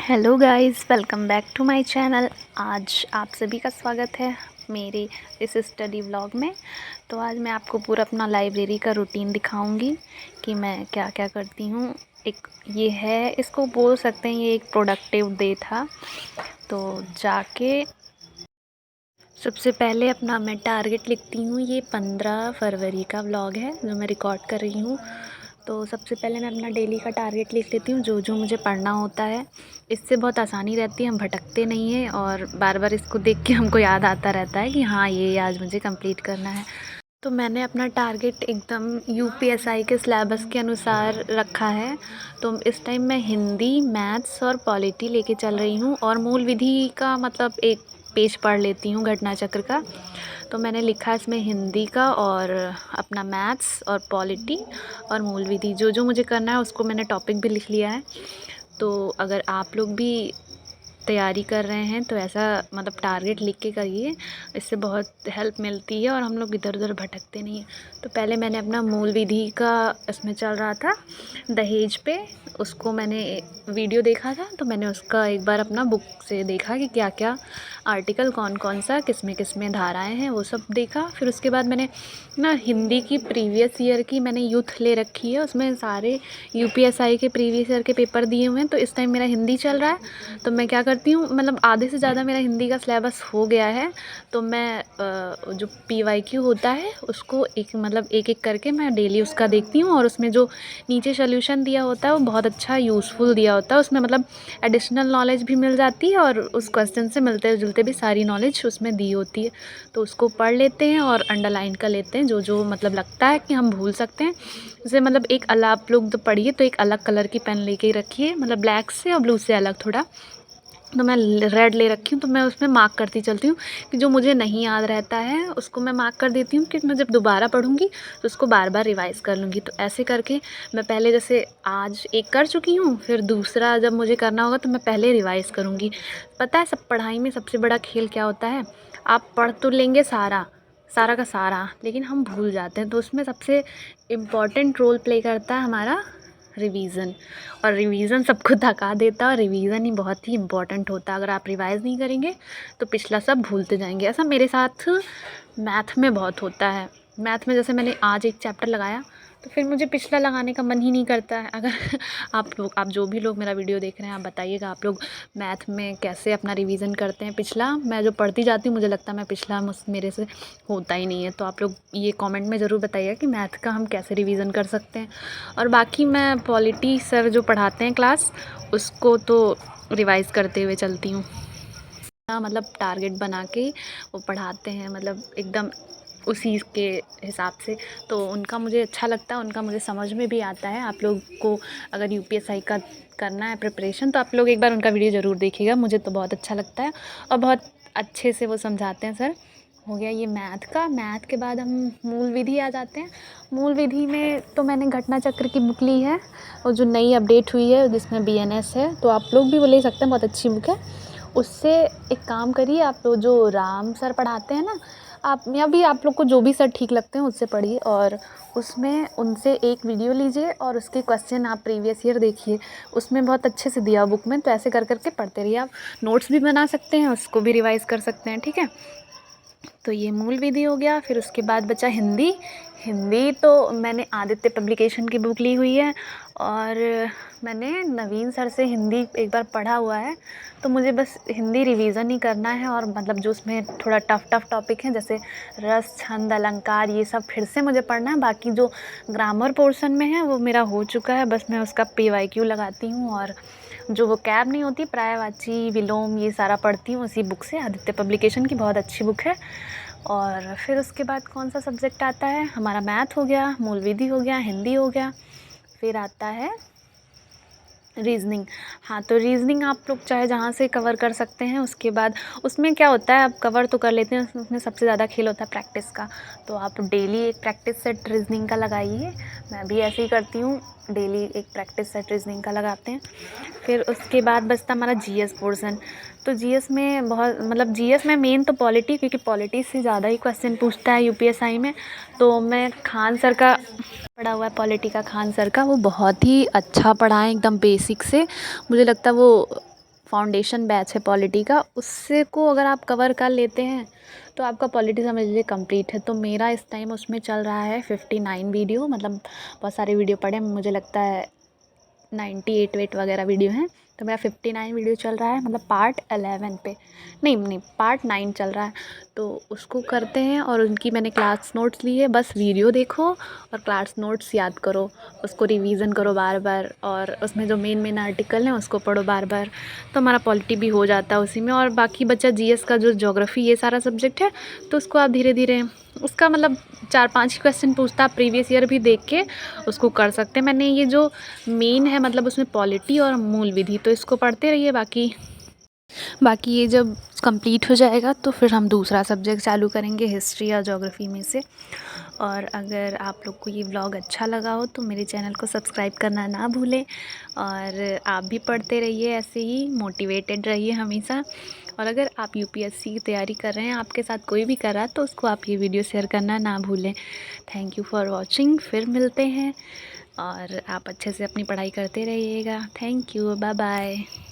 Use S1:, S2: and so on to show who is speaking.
S1: Hello guys, welcome back to my channel. आज आप सभी का स्वागत है मेरे इस स्टडी व्लॉग में। तो आज मैं आपको पूरा अपना लाइब्रेरी का रूटीन दिखाऊंगी कि मैं क्या क्या करती हूँ। एक ये है, इसको बोल सकते हैं ये एक प्रोडक्टिव डे था। तो जाके सबसे पहले अपना मैं टारगेट लिखती हूँ। ये 15 फरवरी का व्लॉग है जो मैं रिकॉर्ड कर रही हूँ। तो सबसे पहले मैं अपना डेली का टारगेट लिख लेती हूँ, जो जो मुझे पढ़ना होता है। इससे बहुत आसानी रहती है, हम भटकते नहीं हैं और बार बार इसको देख के हमको याद आता रहता है कि हाँ ये आज मुझे कंप्लीट करना है। तो मैंने अपना टारगेट एकदम यूपीएसआई के सिलेबस के अनुसार रखा है। तो इस टाइम मैं हिंदी, मैथ्स और पॉलिटी लेके चल रही हूँ और मूल विधि का मतलब एक पेज पढ़ लेती हूँ घटना चक्र का। तो मैंने लिखा है इसमें हिंदी का और अपना मैथ्स और पॉलिटी और मूल विधि, जो जो मुझे करना है उसको मैंने टॉपिक भी लिख लिया है। तो अगर आप लोग भी तैयारी कर रहे हैं तो ऐसा मतलब टारगेट लिख के करिए, इससे बहुत हेल्प मिलती है और हम लोग इधर उधर भटकते नहीं हैं। तो पहले मैंने अपना मूल विधि का इसमें चल रहा था दहेज पे, उसको मैंने वीडियो देखा था। तो मैंने उसका एक बार अपना बुक से देखा कि क्या क्या आर्टिकल कौन कौन सा किस में धाराएं हैं, वो सब देखा। फिर उसके बाद मैंने ना हिंदी की प्रीवियस ईयर की मैंने यूथ ले रखी है, उसमें सारे यूपीएसआई के प्रीवियस ईयर के पेपर दिए हुए हैं। तो इस टाइम मेरा हिंदी चल रहा है, तो मैं क्या करती हूँ, मतलब आधे से ज़्यादा मेरा हिंदी का सिलेबस हो गया है। तो मैं जो पीवाईक्यू होता है उसको एक एक करके मैं डेली उसका देखती हूँ। और उसमें जो नीचे सोल्यूशन दिया होता है वो बहुत अच्छा यूज़फुल दिया होता है। उसमें मतलब एडिशनल नॉलेज भी मिल जाती है और उस क्वेश्चन से मिलते जुलते भी सारी नॉलेज उसमें दी होती है। तो उसको पढ़ लेते हैं और अंडरलाइन कर लेते हैं जो जो मतलब लगता है कि हम भूल सकते हैं। जैसे मतलब एक अलग आप लोग तो पढ़िए तो एक अलग कलर की पेन लेके रखिए, मतलब ब्लैक से और ब्लू से अलग थोड़ा। तो मैं रेड ले रखी हूँ, तो मैं उसमें मार्क करती चलती हूँ कि जो मुझे नहीं याद रहता है उसको मैं मार्क कर देती हूँ कि मैं जब दोबारा पढ़ूँगी तो उसको बार बार रिवाइज़ कर लूँगी। तो ऐसे करके मैं पहले जैसे आज एक कर चुकी हूँ, फिर दूसरा जब मुझे करना होगा तो मैं पहले रिवाइज़ करूँगी। पता है सब पढ़ाई में सबसे बड़ा खेल क्या होता है, आप पढ़ तो लेंगे सारा सारा का सारा, लेकिन हम भूल जाते हैं। तो उसमें सबसे इम्पॉर्टेंट रोल प्ले करता है हमारा रिवीज़न। और रिवीज़न सबको थका देता है और रिवीज़न ही बहुत ही इम्पॉर्टेंट होता है। अगर आप रिवाइज़ नहीं करेंगे तो पिछला सब भूलते जाएंगे। ऐसा मेरे साथ मैथ में बहुत होता है। मैथ में जैसे मैंने आज एक चैप्टर लगाया तो फिर मुझे पिछला लगाने का मन ही नहीं करता है। अगर आप जो भी लोग मेरा वीडियो देख रहे हैं, आप बताइएगा आप लोग मैथ में कैसे अपना रिवीज़न करते हैं। पिछला मैं जो पढ़ती जाती हूँ मुझे लगता है मैं पिछला मेरे से होता ही नहीं है। तो आप लोग ये कमेंट में ज़रूर बताइएगा कि मैथ का हम कैसे रिवीज़न कर सकते हैं। और बाकी मैं पॉलिटी सर जो पढ़ाते हैं क्लास, उसको तो रिवाइज़ करते हुए चलती हूँ। मतलब टारगेट बना के वो पढ़ाते हैं, मतलब एकदम उसी के हिसाब से। तो उनका मुझे अच्छा लगता है, उनका मुझे समझ में भी आता है। आप लोग को अगर यूपीएसआई का करना है प्रिपरेशन तो आप लोग एक बार उनका वीडियो ज़रूर देखिएगा, मुझे तो बहुत अच्छा लगता है और बहुत अच्छे से वो समझाते हैं सर। हो गया ये मैथ का। मैथ के बाद हम मूल विधि आ जाते हैं। मूल विधि में तो मैंने घटना चक्र की बुक ली है और जो नई अपडेट हुई है जिसमें बीएनएस है, तो आप लोग भी वो ले सकते हैं, बहुत अच्छी बुक है। उससे एक काम करिए, आप लोग जो राम सर पढ़ाते हैं ना, आप या भी आप लोग को जो भी सर ठीक लगते हैं उससे पढ़िए और उसमें उनसे एक वीडियो लीजिए और उसके क्वेश्चन आप प्रीवियस ईयर देखिए। उसमें बहुत अच्छे से दिया बुक में। तो ऐसे कर करके पढ़ते रहिए। आप नोट्स भी बना सकते हैं, उसको भी रिवाइज़ कर सकते हैं, ठीक है। तो ये मूल विधि हो गया। फिर उसके बाद बचा हिंदी। हिंदी तो मैंने आदित्य पब्लिकेशन की बुक ली हुई है और मैंने नवीन सर से हिंदी एक बार पढ़ा हुआ है। तो मुझे बस हिंदी रिवीज़न ही करना है और मतलब जो उसमें थोड़ा टफ टॉपिक हैं जैसे रस, छंद, अलंकार, ये सब फिर से मुझे पढ़ना है। बाकी जो ग्रामर पोर्शन में है वो मेरा हो चुका है, बस मैं उसका पीवाईक्यू लगाती हूँ और जो वो कैब नहीं होती पर्यायवाची, विलोम, ये सारा पढ़ती हूँ उसी बुक से। आदित्य पब्लिकेशन की बहुत अच्छी बुक है। और फिर उसके बाद कौन सा सब्जेक्ट आता है, हमारा मैथ हो गया, मूल विधि हो गया, हिंदी हो गया। फिर आता है रीज़निंग। हाँ, तो रीज़निंग आप लोग चाहे जहाँ से कवर कर सकते हैं। उसके बाद उसमें क्या होता है, आप कवर तो कर लेते हैं, उसमें सबसे ज़्यादा खेल होता है प्रैक्टिस का। तो आप डेली एक प्रैक्टिस सेट रीज़निंग का लगाइए। मैं भी ऐसे ही करती हूँ, डेली एक प्रैक्टिस सेट रीज़निंग का लगाते हैं। फिर उसके बाद बचता हमारा जीएस पोर्शन। तो जीएस में बहुत मतलब जीएस में मेन तो पॉलिटी, क्योंकि पॉलिटी से ज़्यादा ही क्वेश्चन पूछता है यूपीएसआई में। तो मैं खान सर का पढ़ा हुआ है, पॉलिटी का खान सर का, वो बहुत ही अच्छा पढ़ाएं एकदम बेसिक से। मुझे लगता है वो फाउंडेशन बैच है पॉलिटी का, उससे को अगर आप कवर कर लेते हैं तो आपका पॉलिटी समझ लीजिए कंप्लीट है। तो मेरा इस टाइम उसमें चल रहा है 59 वीडियो, मतलब बहुत सारे वीडियो पड़े, मुझे लगता है 98 वेट वगैरह वीडियो हैं। तो मेरा 59 वीडियो चल रहा है, मतलब पार्ट 11 पे, नहीं पार्ट 9 चल रहा है। तो उसको करते हैं और उनकी मैंने क्लास नोट्स ली है। बस वीडियो देखो और क्लास नोट्स याद करो, उसको रिवीज़न करो बार बार, और उसमें जो मेन आर्टिकल हैं उसको पढ़ो बार बार, तो हमारा पॉलिटी भी हो जाता है उसी में। और बाकी बचा जीएस का, जो ज्योग्राफी ये सारा सब्जेक्ट है, तो उसको आप धीरे धीरे, उसका मतलब 4-5 क्वेश्चन पूछता, आप प्रीवियस ईयर भी देख के उसको कर सकते हैं। मैंने ये जो मेन है, मतलब उसमें पॉलिटी और मूल विधि, तो इसको पढ़ते रहिए। बाकी ये जब कंप्लीट हो जाएगा तो फिर हम दूसरा सब्जेक्ट चालू करेंगे, हिस्ट्री या ज्योग्राफी में से। और अगर आप लोग को ये व्लॉग अच्छा लगा हो तो मेरे चैनल को सब्सक्राइब करना ना भूलें, और आप भी पढ़ते रहिए, ऐसे ही मोटिवेटेड रहिए हमेशा। और अगर आप यूपीएससी की तैयारी कर रहे हैं, आपके साथ कोई भी कर रहा है, तो उसको आप ये वीडियो शेयर करना ना भूलें। थैंक यू फॉर वॉचिंग, फिर मिलते हैं, और आप अच्छे से अपनी पढ़ाई करते रहिएगा। Thank you, bye bye.